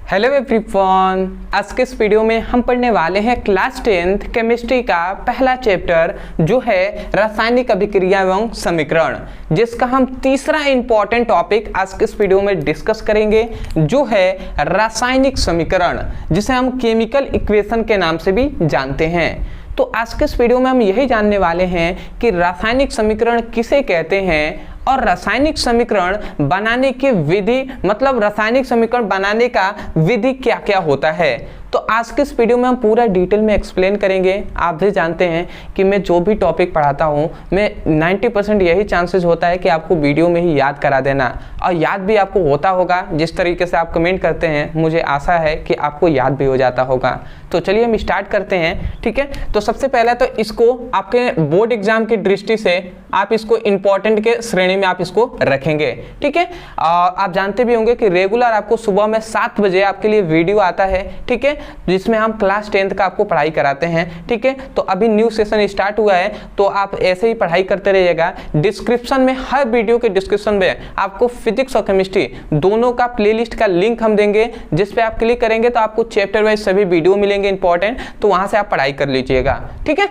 Hello everyone, आज के इस वीडियो में हम पढ़ने वाले हैं क्लास 10th केमिस्ट्री का पहला चैप्टर जो है रासायनिक अभिक्रिया एवं समीकरण, जिसका हम तीसरा इंपॉर्टेंट टॉपिक आज के इस वीडियो में डिस्कस करेंगे जो है रासायनिक समीकरण, जिसे हम केमिकल इक्वेशन के नाम से भी जानते हैं। तो आज के इस वीडियो में हम यही जानने वाले हैं कि रासायनिक समीकरण किसे कहते हैं और रासायनिक समीकरण बनाने की विधि, मतलब रासायनिक समीकरण बनाने का विधि क्या क्या होता है। तो आज के इस वीडियो में हम पूरा डिटेल में एक्सप्लेन करेंगे। आप भी जानते हैं कि मैं जो भी टॉपिक पढ़ाता हूँ मैं 90% यही चांसेस होता है कि आपको वीडियो में ही याद करा देना, और याद भी आपको होता होगा। जिस तरीके से आप कमेंट करते हैं मुझे आशा है कि आपको याद भी हो जाता होगा। तो चलिए हम स्टार्ट करते हैं, ठीक है। तो सबसे पहले तो इसको आपके बोर्ड एग्जाम की दृष्टि से आप इसको इम्पोर्टेंट के श्रेणी में आप इसको रखेंगे, ठीक है। आप जानते भी होंगे कि रेगुलर आपको सुबह में 7 बजे आपके लिए वीडियो आता है, ठीक है, जिसमें हम क्लास 10th का आपको पढ़ाई कराते हैं, ठीक है। तो अभी न्यू सेशन स्टार्ट हुआ है, तो आप ऐसे ही पढ़ाई करते रहिएगा। डिस्क्रिप्शन में, हर वीडियो के डिस्क्रिप्शन में आपको फिजिक्स और केमिस्ट्री दोनों का प्लेलिस्ट का लिंक हम देंगे, जिस पे आप क्लिक करेंगे तो आपको चैप्टर वाइज सभी वीडियो मिलेंगे इंपॉर्टेंट, तो वहां से आप पढ़ाई कर लीजिएगा, ठीक है।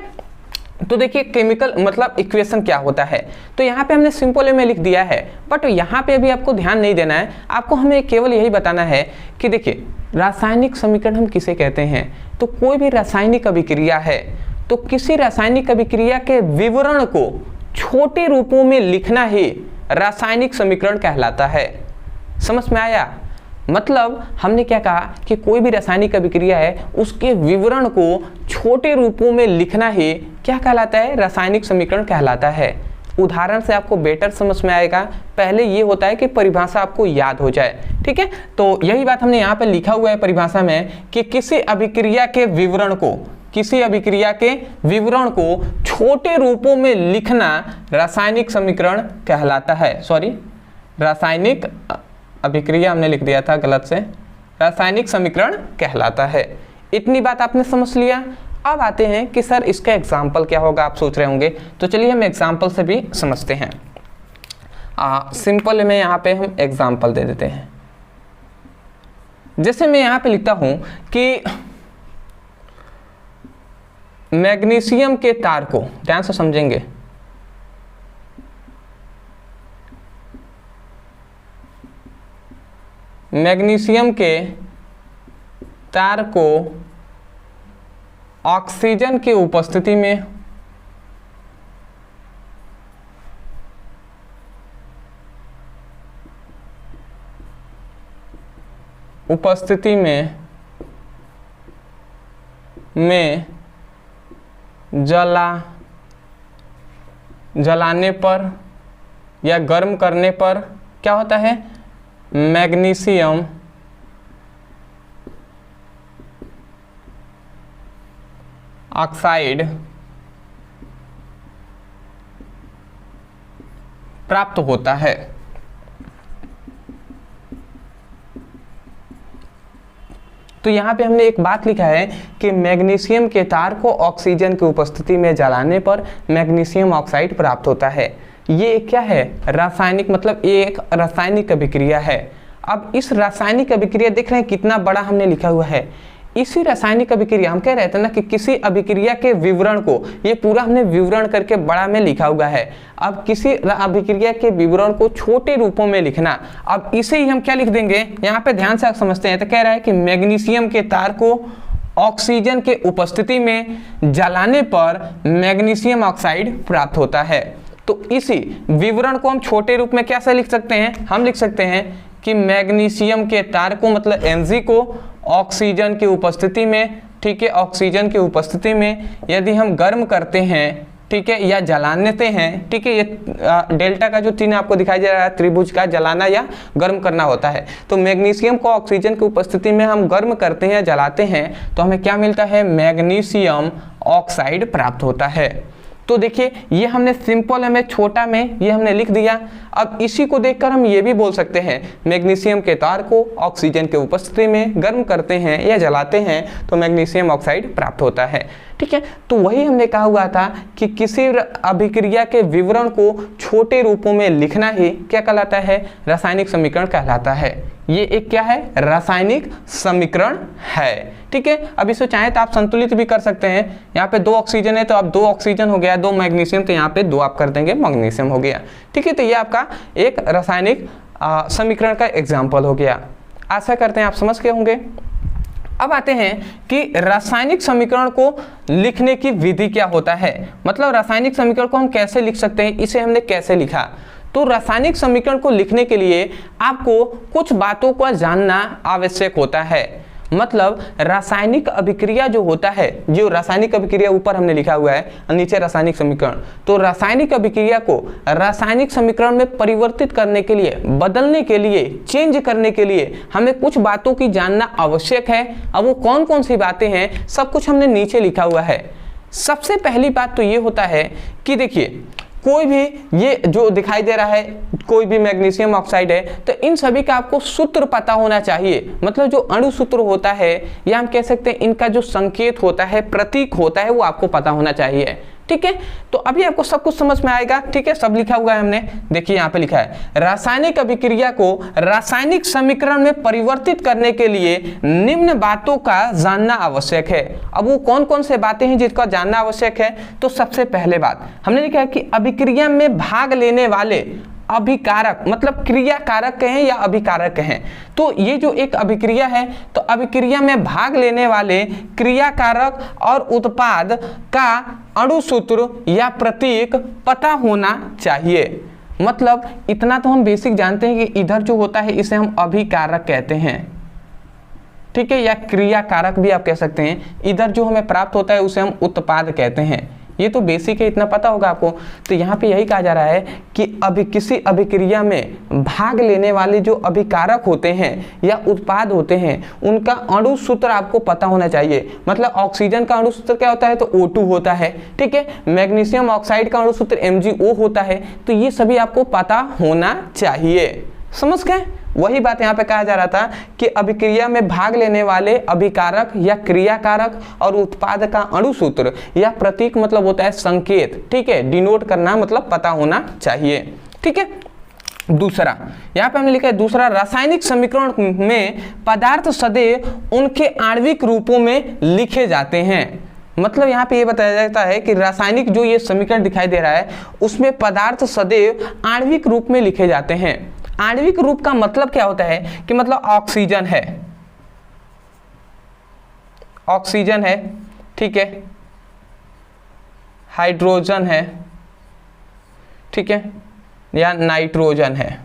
तो देखिए केमिकल मतलब इक्वेशन क्या होता है, तो यहाँ पे हमने सिंपल में लिख दिया है, बट यहाँ पे अभी आपको ध्यान नहीं देना है। आपको हमें केवल यही बताना है कि देखिए रासायनिक समीकरण हम किसे कहते हैं। तो कोई भी रासायनिक अभिक्रिया है तो किसी रासायनिक अभिक्रिया के विवरण को छोटे रूपों में लिखना ही रासायनिक समीकरण कहलाता है। समझ में आया? मतलब हमने क्या कहा कि कोई भी रासायनिक अभिक्रिया है उसके विवरण को छोटे रूपों में लिखना ही क्या कहलाता है? रासायनिक समीकरण कहलाता है। उदाहरण से आपको बेटर समझ में आएगा। पहले ये होता है कि परिभाषा आपको याद हो जाए, ठीक है। तो यही बात हमने यहाँ पे लिखा हुआ है परिभाषा में कि किसी अभिक्रिया के विवरण को, किसी अभिक्रिया के विवरण को छोटे रूपों में लिखना रासायनिक समीकरण कहलाता है। सॉरी, रासायनिक अभिक्रिया हमने लिख दिया था गलत से, रासायनिक समीकरण कहलाता है। इतनी बात आपने समझ लिया। अब आते हैं कि सर इसका एग्जाम्पल क्या होगा, आप सोच रहे होंगे। तो चलिए हम एग्जाम्पल से भी समझते हैं। सिंपल में यहाँ पे हम एग्जाम्पल दे देते हैं। जैसे मैं यहाँ पे लिखता हूं कि मैग्नीशियम के तार को, ध्यान से समझेंगे, मैग्नीशियम के तार को ऑक्सीजन की उपस्थिति में जलाने पर या गर्म करने पर क्या होता है? मैग्नीशियम ऑक्साइड प्राप्त होता है। तो यहाँ पे हमने एक बात लिखा है कि मैग्नीशियम के तार को ऑक्सीजन की उपस्थिति में जलाने पर मैग्नीशियम ऑक्साइड प्राप्त होता है। ये क्या है? रासायनिक, मतलब ये एक रासायनिक अभिक्रिया है। अब इस रासायनिक अभिक्रिया देख रहे हैं कितना बड़ा हमने लिखा हुआ है। इसी रासायनिक अभिक्रिया, हम कह रहे थे ना कि किसी अभिक्रिया के विवरण को, ये पूरा हमने विवरण करके बड़ा में लिखा हुआ है। अब किसी अभिक्रिया के विवरण को छोटे रूपों में लिखना, अब इसे ही हम क्या लिख देंगे, यहाँ पे ध्यान से आप समझते हैं। तो कह रहा है कि मैग्नीशियम के तार को ऑक्सीजन के उपस्थिति में जलाने पर मैग्नीशियम ऑक्साइड प्राप्त होता है। तो इसी विवरण को हम छोटे रूप में कैसे लिख सकते हैं? हम लिख सकते हैं कि मैग्नीशियम के तार को, मतलब Mg को ऑक्सीजन की उपस्थिति में, ठीक है, ऑक्सीजन की उपस्थिति में यदि हम गर्म करते हैं, ठीक है, या जला देते हैं, ठीक है, ये डेल्टा का जो चिन्ह आपको दिखाई दे रहा है त्रिभुज का, जलाना या गर्म करना होता है। तो मैग्नीशियम को ऑक्सीजन की उपस्थिति में हम गर्म करते हैं या जलाते हैं तो हमें क्या मिलता है? मैग्नीशियम ऑक्साइड प्राप्त होता है। तो देखिए ये हमने सिंपल में, छोटा में ये हमने लिख दिया। अब इसी को देखकर हम ये भी बोल सकते हैं मैग्नीशियम के तार को ऑक्सीजन के उपस्थिति में गर्म करते हैं या जलाते हैं तो मैग्नीशियम ऑक्साइड प्राप्त होता है। ठीक है। तो वही हमने कहा हुआ था कि किसी अभिक्रिया के विवरण को छोटे रूपों में लिखना ही क्या कहलाता है, रासायनिक समीकरण कहलाता है। ये एक क्या है, रासायनिक समीकरण है। ठीक है। अब इसे चाहे तो आप संतुलित भी कर सकते हैं। यहाँ पे 2 ऑक्सीजन है तो अब 2 ऑक्सीजन हो गया, 2 मैग्नीशियम तो यहाँ पे 2 आप कर देंगे मैग्नीशियम हो गया। ठीक है। तो ये आपका एक रासायनिक समीकरण का एग्जाम्पल हो गया। आशा करते हैं आप समझ गए होंगे। अब आते हैं कि रासायनिक समीकरण को लिखने की विधि क्या होता है, मतलब रासायनिक समीकरण को हम कैसे लिख सकते हैं, इसे हमने कैसे लिखा। तो रासायनिक समीकरण को लिखने के लिए आपको कुछ बातों को जानना आवश्यक होता है। मतलब रासायनिक अभिक्रिया जो होता है, जो रासायनिक अभिक्रिया ऊपर हमने लिखा हुआ है, नीचे रासायनिक समीकरण, तो रासायनिक अभिक्रिया को रासायनिक समीकरण में परिवर्तित करने के लिए, बदलने के लिए, चेंज करने के लिए हमें कुछ बातों की जानना आवश्यक है। अब वो कौन कौन सी बातें हैं, सब कुछ हमने नीचे लिखा हुआ है। सबसे पहली बात तो ये होता है कि देखिए, कोई भी ये जो दिखाई दे रहा है, कोई भी मैग्नीशियम ऑक्साइड है, तो इन सभी का आपको सूत्र पता होना चाहिए। मतलब जो अणु सूत्र होता है, या हम कह सकते हैं इनका जो संकेत होता है, प्रतीक होता है, वो आपको पता होना चाहिए। ठीक है। तो अभी आपको सब कुछ समझ में आएगा। ठीक है। सब लिखा हुआ है हमने, देखिए यहाँ पे लिखा है, रासायनिक अभिक्रिया को रासायनिक समीकरण में परिवर्तित करने के लिए निम्न बातों का जानना आवश्यक है। अब वो कौन कौन से बातें हैं जिसका जानना आवश्यक है। तो सबसे पहले बात हमने लिखा है कि अभिक्रिया में भाग लेने वाले अभिकारक, मतलब क्रिया कारक कहें या अभिकारक कहें, तो ये जो एक अभिक्रिया है, तो अभिक्रिया में भाग लेने वाले क्रिया कारक और उत्पाद का अणु सूत्र या प्रतीक पता होना चाहिए। मतलब इतना तो हम बेसिक जानते हैं कि इधर जो होता है इसे हम अभिकारक कहते हैं। ठीक है। या क्रिया कारक भी आप कह सकते हैं। इधर जो हमें प्राप्त होता है उसे हम उत्पाद कहते हैं। ये तो बेसिक है, इतना पता होगा आपको। तो यहाँ पे यही कहा जा रहा है कि किसी अभिक्रिया में भाग लेने वाले जो अभिकारक होते हैं या उत्पाद होते हैं, उनका अणु सूत्र आपको पता होना चाहिए। मतलब ऑक्सीजन का अणु सूत्र क्या होता है, तो O2 होता है। ठीक है। मैग्नीशियम ऑक्साइड का अणु सूत्र MgO होता है। तो ये सभी आपको पता होना चाहिए। समझ गए। वही बात यहाँ पे कहा जा रहा था कि अभिक्रिया में भाग लेने वाले अभिकारक या क्रियाकारक और उत्पाद का अणु सूत्र या प्रतीक मतलब होता है संकेत। ठीक है। डिनोट करना मतलब पता होना चाहिए। ठीक है। दूसरा यहाँ पे हमने लिखा है, दूसरा, रासायनिक समीकरण में पदार्थ सदैव उनके आणविक रूपों में लिखे जाते हैं। मतलब यहाँ पे ये बताया जाता है कि रासायनिक जो ये समीकरण दिखाई दे रहा है उसमें पदार्थ सदैव आणविक रूप में लिखे जाते हैं। आणविक रूप का मतलब क्या होता है कि मतलब ऑक्सीजन है, ऑक्सीजन है, ठीक है, हाइड्रोजन है, ठीक है, या नाइट्रोजन है।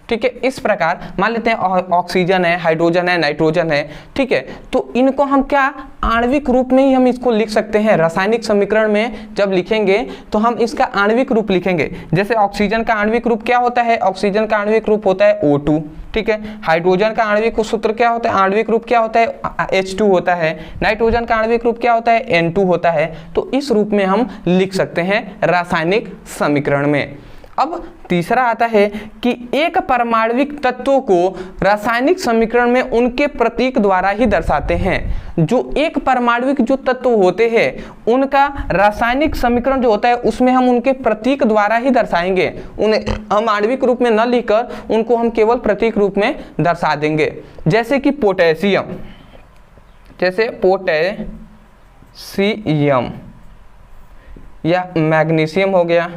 ठीक है। इस प्रकार मान लेते हैं ऑक्सीजन है, हाइड्रोजन है, नाइट्रोजन है। ठीक है। तो इनको हम क्या आणविक रूप में ही हम इसको लिख सकते हैं। रासायनिक समीकरण में जब लिखेंगे तो हम इसका आणविक रूप लिखेंगे। जैसे ऑक्सीजन का आणविक रूप क्या होता है, ऑक्सीजन का आणविक रूप होता है O2। ठीक है। हाइड्रोजन का आणविक सूत्र क्या होता है, आणविक रूप क्या होता है, H2 होता है। नाइट्रोजन का आणविक रूप क्या होता है, N2 होता है। तो इस रूप में हम लिख सकते हैं रासायनिक समीकरण में। अब तीसरा आता है कि एक परमाणविक तत्वों को रासायनिक समीकरण में उनके प्रतीक द्वारा ही दर्शाते हैं। जो एक परमाणविक जो तत्व होते हैं उनका रासायनिक समीकरण जो होता है उसमें हम उनके प्रतीक द्वारा ही दर्शाएंगे। उन्हें हम आणविक रूप में न लिखकर उनको हम केवल प्रतीक रूप में दर्शा देंगे। जैसे कि पोटेशियम, जैसे पोटेशियम या मैग्नीशियम हो गया।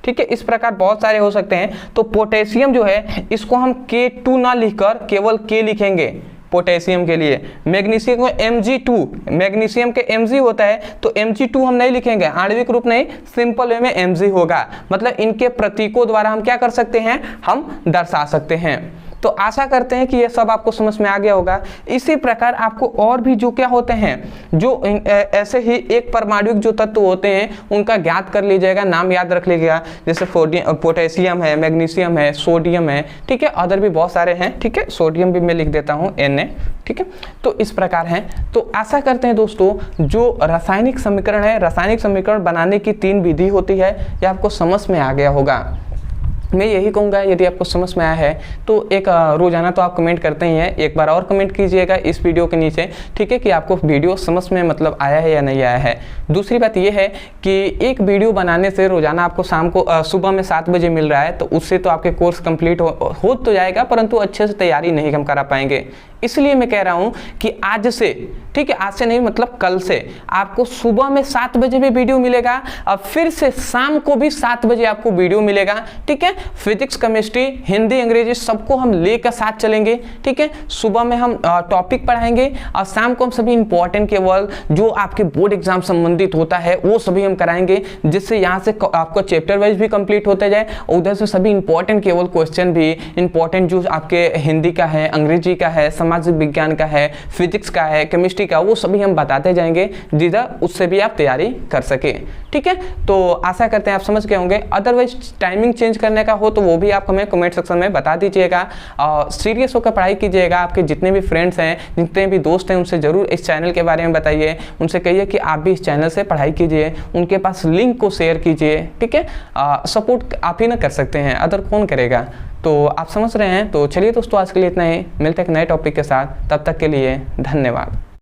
ठीक है। इस प्रकार बहुत सारे हो सकते हैं। तो पोटेशियम जो है इसको हम K2 ना लिखकर केवल K लिखेंगे पोटेशियम के लिए। मैग्नीशियम को Mg2, मैग्नीशियम के Mg होता है तो Mg2 हम नहीं लिखेंगे, आणविक रूप नहीं, सिंपल वे में Mg होगा। मतलब इनके प्रतीकों द्वारा हम क्या कर सकते हैं, हम दर्शा सकते हैं। तो आशा करते हैं कि ये सब आपको समझ में आ गया होगा। इसी प्रकार आपको और भी जो क्या होते हैं, जो ऐसे ही एक परमाणुक जो तत्व होते हैं उनका ज्ञात कर लीजिएगा, नाम याद रख लीजिएगा। जैसे पोटेशियम है, मैग्नीशियम है, सोडियम है, ठीक है, अदर भी बहुत सारे हैं। ठीक है। सोडियम भी मैं लिख देता हूँ Na। ठीक है। तो इस प्रकार हैं। तो आशा करते हैं दोस्तों जो रासायनिक समीकरण है, रासायनिक समीकरण बनाने की 3 विधि होती है, यह आपको समझ में आ गया होगा। मैं यही कहूँगा, यदि आपको समझ में आया है तो एक रोज़ाना तो आप कमेंट करते ही हैं, एक बार और कमेंट कीजिएगा इस वीडियो के नीचे, ठीक है, कि आपको वीडियो समझ में मतलब आया है या नहीं आया है। दूसरी बात यह है कि एक वीडियो बनाने से रोज़ाना आपको शाम को सुबह में 7 बजे मिल रहा है, तो उससे तो आपके कोर्स कंप्लीट हो तो जाएगा, परंतु अच्छे से तैयारी नहीं हम करा पाएंगे। इसलिए मैं कह रहा हूं कि आज से, ठीक है, आज से नहीं मतलब कल से आपको सुबह में 7 बजे भी वीडियो मिलेगा और फिर से शाम को भी 7 बजे आपको वीडियो मिलेगा, ठीक है। फिजिक्स, केमिस्ट्री, हिंदी, अंग्रेजी सबको हम लेकर साथ चलेंगे, ठीक है। सुबह में हम टॉपिक पढ़ाएंगे और शाम को हम सभी इंपॉर्टेंट केवल जो आपके बोर्ड एग्जाम संबंधित होता है वो सभी हम कराएंगे, जिससे यहाँ से आपको चैप्टर वाइज भी कंप्लीट होते जाए, उधर से सभी इंपॉर्टेंट केवल क्वेश्चन भी इंपॉर्टेंट जो आपके हिंदी का है, अंग्रेजी का है, सामाजिक विज्ञान का है, फिजिक्स का है, केमिस्ट्री का, वो सभी हम बताते जाएंगे, जिधर उससे भी आप तैयारी कर सके, ठीक है। तो आशा करते हैं आप समझ गए होंगे। अदरवाइज टाइमिंग चेंज करने का हो तो वो भी आप हमें कमेंट सेक्शन में बता दीजिएगा और सीरियस होकर पढ़ाई कीजिएगा। आपके जितने भी फ्रेंड्स हैं, जितने भी दोस्त हैं, उनसे जरूर इस चैनल के बारे में बताइए, उनसे कहिए कि आप भी इस चैनल से पढ़ाई कीजिए, उनके पास लिंक को शेयर कीजिए, ठीक है। सपोर्ट आप ही ना कर सकते हैं, अदर कौन करेगा, तो आप समझ रहे हैं। तो चलिए दोस्तों, आज के लिए इतना ही, मिलते हैं एक नए टॉपिक के साथ, तब तक के लिए धन्यवाद।